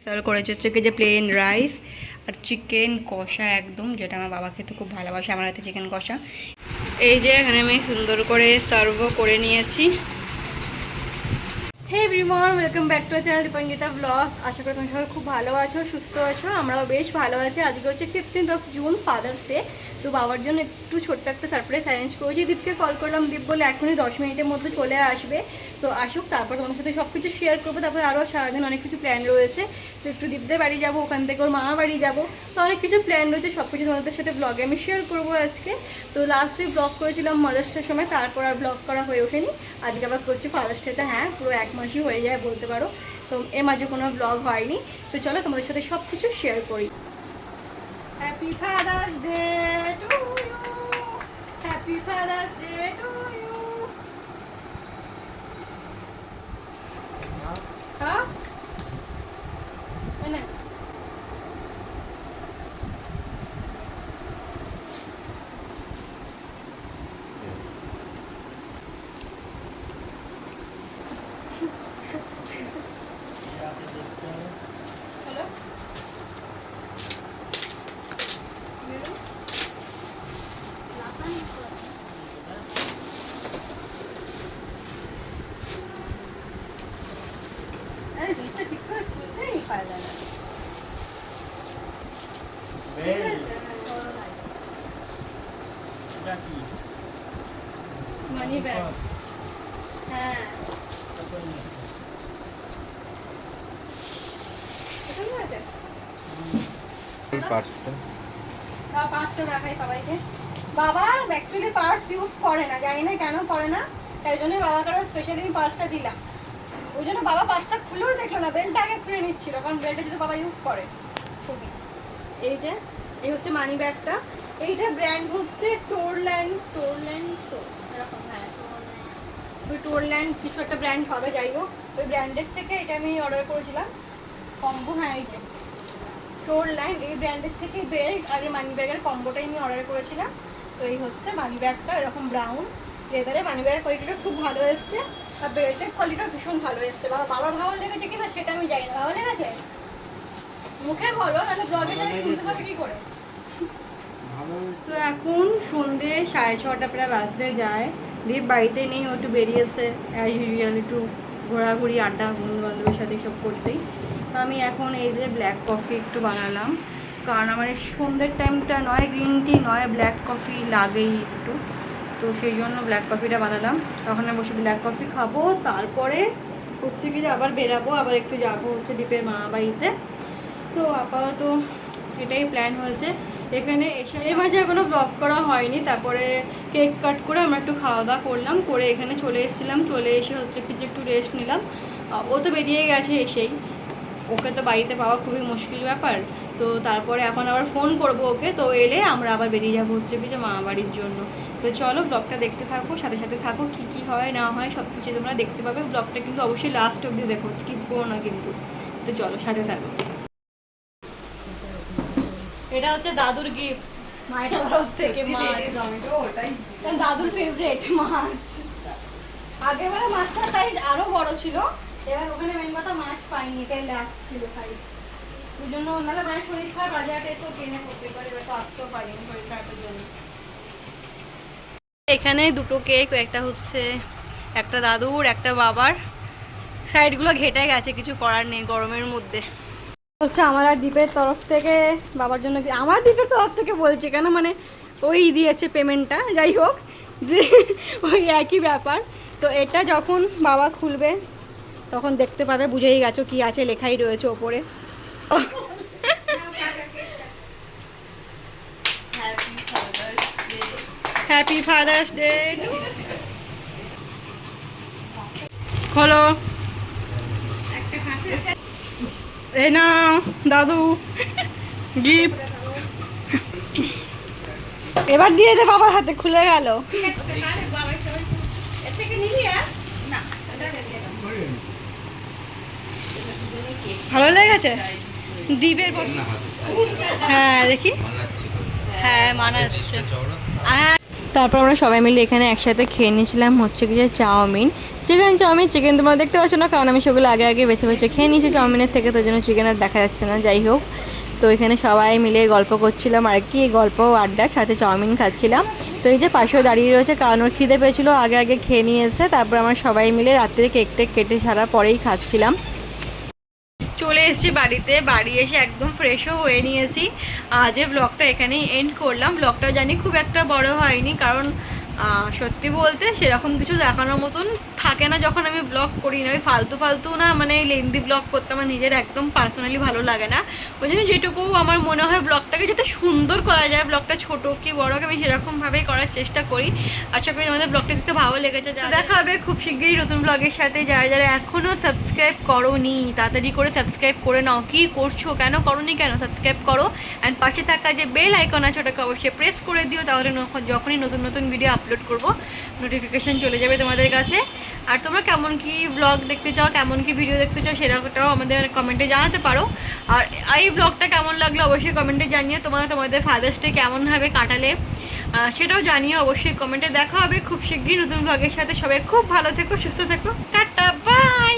তাহলে করেছি হচ্ছে কি যে প্লেন রাইস আর চিকেন কষা একদম, যেটা আমার বাবা খেতে খুব ভালোবাসে, আমার হাতে চিকেন কষা। এই যে এখানে আমি সুন্দর করে সার্ভও করে নিয়েছি। Hey everyone, welcome back to channel Dipankita blogs. আশা করি তোমরা সবাই খুব ভালো আছো, সুস্থ আছো। আমরাও বেশ ভালো আছি। আজকে হচ্ছে 15th জুন, ফাদার্স ডে। তো বাবার জন্য একটু ছোট্ট একটা সারপ্রাইজ অ্যারেঞ্জ করেছি। দীপকে কল করলাম, দীপ বলে এখনই 10 মিনিটের মধ্যে চলে আসবে। তো আসুক, তারপর তোমাদের সাথে সব কিছু শেয়ার করবো। তারপর আরও সারাদিন অনেক কিছু প্ল্যান রয়েছে। তো একটু দীপদের বাড়ি যাবো, ওখান থেকে ওর মামা বাড়ি যাবো। তো অনেক কিছু প্ল্যান রয়েছে, সব কিছু তোমাদের সাথে ব্লগে আমি শেয়ার করবো আজকে। তো লাস্টে ব্লগ করেছিলাম মাদার্স ডের সময়, তারপর আর ব্লগ করা হয়ে ওঠেনি। আজকে আবার করছি ফাদার্স ডেতে। হ্যাঁ, পুরো 1 মাসই হয়ে যায় বলতে পারো। তো এর মাঝে কোনো ব্লগ হয়নি। তো চলো তোমাদের সাথে সব কিছু শেয়ার করি। Happy father's day to you, happy father's day to you. হ্যাঁ না, মানি ব্যাগ। হ্যাঁ, পাঁচটা দেখাই সবাইকে। বাবা অ্যাকচুয়ালি পার্স ইউজ করে না, জানি না কেন করে না। তাই জন্য বাবাকে স্পেশালি আমি পার্সটা দিলাম। ওই জন্য বাবা পার্সটা খুলেও দেখলো না, বেল্টটা আগে খুলে নিচ্ছিল, কারণ বেল্টটা যদি বাবা ইউজ করে খুবই। এই যে এই হচ্ছে মানি ব্যাগটা। এইটা ব্র্যান্ড হচ্ছে টোরল্যান্ড তো এরকম। হ্যাঁ, ওই টোরল্যান্ড কিছু একটা ব্র্যান্ড হবে, যাই হোক ওই ব্র্যান্ডের থেকে এটা আমি অর্ডার করেছিলাম কম্বো। হ্যাঁ, এই যে টোরল্যান্ড এই ব্র্যান্ডের থেকে বেল্ট আর এই মানি ব্যাগের কম্বোটাই আমি অর্ডার করেছিলাম। তো এই হচ্ছে মানি ব্যাগটা, এরকম ব্রাউন লেদারে। মানি ব্যাগের কোয়ালিটিটা খুব ভালো এসছে, আর বেল্টের কোয়ালিটিটা ভীষণ ভালো এসছে। বাবার ভালো লেগেছে কিনা সেটা আমি জানি না। ভালো লেগেছে? মুখে বলো, নাহলে ব্লগে শুনতে পাবে কি করে। তো এখন সন্ধ্যে 6:30 প্রায় বাজতে যায়। দীপ বাড়িতে নেই, ও একটু বেরিয়েছে অ্যাজ ইউজুয়াল, একটু ঘোরাঘুরি, আড্ডা, বন্ধু বান্ধবের সাথে সব করতেই। তো আমি এখন এই যে ব্ল্যাক কফি একটু বানালাম, কারণ আমার এই সন্ধ্যের টাইমটা নয় গ্রিন টি নয় ব্ল্যাক কফি লাগেই একটু। তো সেই জন্য ব্ল্যাক কফিটা বানালাম। তখন আমি বসে ব্ল্যাক কফি খাবো, তারপরে হচ্ছে কি যে আবার বেরাবো, আবার একটু যাবো হচ্ছে দীপের মামা বাড়িতে। তো আপাতত এটাই প্ল্যান হয়েছে। এখানে এসে এর মাঝে এখনও ব্লগ করা হয়নি। তারপরে কেক কাট করে আমরা একটু খাওয়া দাওয়া করলাম, করে এখানে চলে এসেছিলাম। চলে এসে হচ্ছে কি যে একটু রেস্ট নিলাম। ও তো বেরিয়ে গেছে এসেই, ওকে তো বাড়িতে পাওয়া খুবই মুশকিল ব্যাপার। তো তারপরে এখন আবার ফোন করব ওকে, তো এলে আমরা আবার বেরিয়ে যাবো হচ্ছে কি যে মামা বাড়ির জন্য। তো চলো ব্লগটা দেখতে থাকো, সাথে সাথে থাকো, কী কী হয় না হয় সব কিছু তোমরা দেখতে পাবে। ব্লগটা কিন্তু অবশ্যই লাস্ট অবধি দেখো, স্কিপ করো না কিন্তু। তো চলো সাথে থাকো। এটা হচ্ছে দাদুর গিফট মায়ের তরফ থেকে, মাছ। দাদুর ফেভারিট মাছ। আগেরবারে মাছটার সাইজ আরো বড় ছিল, এবার ওখানে মেন কথা মাছ পাইনি, এটাই লাস্ট ছিল সাইজ। ওই জন্য নাহলে মায়ের শরীর খারাপ, বাজারটা এসেও কিনে করতে পারে, এবার তো আসতেও পারিনি শরীর খারাপের জন্য। এখানে দুটো কেক, একটা হচ্ছে একটা দাদুর একটা বাবার। সাইডগুলো ঘেটে গেছে, কিছু করার নেই গরমের মধ্যে। হচ্ছে আমার আর দীপের তরফ থেকে বাবার জন্য, আমার দীপের তরফ থেকে বলছে কেন, মানে ওই দিয়েছে পেমেন্টটা, যাই হোক যে ওই একই ব্যাপার। তো এটা যখন বাবা খুলবে তখন দেখতে পাবে, বুঝেই গেছো কি আছে, লেখাই রয়েছে ওপরে। Happy father's day. খোলো। এই না দাদু গিফট, এবার দিয়ে দে বাবার হাতে, খুলে গেল। ভালো লেগেছে দ্বীপের? হ্যাঁ দেখি, হ্যাঁ মানাচ্ছে। হ্যাঁ তারপর আমরা সবাই মিলে এখানে একসাথে খেয়ে নিয়েছিলাম হচ্ছে কি যে চাউমিন, চিকেন তোমরা দেখতে পাচ্ছ না, কারণ আমি সেগুলো আগে আগে বেছে বেছে খেয়ে নিয়েছি চাউমিনের থেকে, তার জন্য চিকেন আর দেখা যাচ্ছে না। যাই হোক, তো এখানে সবাই মিলে গল্প করছিলাম আর কি, গল্প আড্ডা, সাথে চাউমিন খাচ্ছিলাম। তো এই যে পাশেও দাঁড়িয়ে রয়েছে, কারণ ওর খিদে পেয়েছিলো, আগে আগে খেয়ে নিয়েছে। তারপর আমরা সবাই মিলে রাত্রে কেক টেক কেটে সারার পরেই খাচ্ছিলাম। চলে এসেছি বাড়িতে, বাড়ি এসে একদম ফ্রেশও হয়ে নিয়েছি। আজ ব্লগটা এখানেই এন্ড করলাম। ব্লগটা জানি খুব একটা বড় হয়নি, কারণ সত্যি বলতে সেরকম কিছু দেখানোর মতন থাকে না যখন আমি ব্লগ করি না, ওই ফালতু ফালতু না, মানে লেন্দি ব্লগ করতে আমার নিজের একদম পার্সোনালি ভালো লাগে না। ওই জন্য যেটুকু আমার মনে হয় ব্লগটাকে যাতে সুন্দর করা যায়, ব্লগটা ছোটো কি বড় আমি সেরকমভাবেই করার চেষ্টা করি। আশা করি আমাদের ব্লগটা দিতে ভালো লেগেছে। দেখা হবে খুব শীঘ্রই নতুন ব্লগের সাথে। যারা যারা এখনও সাবস্ক্রাইব করোনি তাড়াতাড়ি করে সাবস্ক্রাইব করে নাও। কি করছো, কেন করোনি, কেন সাবস্ক্রাইব করো। অ্যান্ড পাশে থাকা যে বেল আইকন আছে ওটাকে অবশ্যই প্রেস করে দিও, তাহলে যখনই নতুন নতুন ভিডিও আপলোড করবো নোটিফিকেশান চলে যাবে তোমাদের কাছে। আর তোমরা কেমন কি ব্লগ দেখতে চাও, কেমন কি ভিডিও দেখতে চাও, সেটাও আমাদের কমেন্টে জানাতে পারো। আর এই ব্লগটা কেমন লাগলো অবশ্যই কমেন্টে জানিও। তোমাদের ফাদার্স ডে কেমনভাবে কাটালে সেটাও জানিও অবশ্যই কমেন্টে। দেখা হবে খুব শীঘ্রই নতুন ব্লগের সাথে। সবাই খুব ভালো থেকো, সুস্থ থেকো, টাটা, বাই।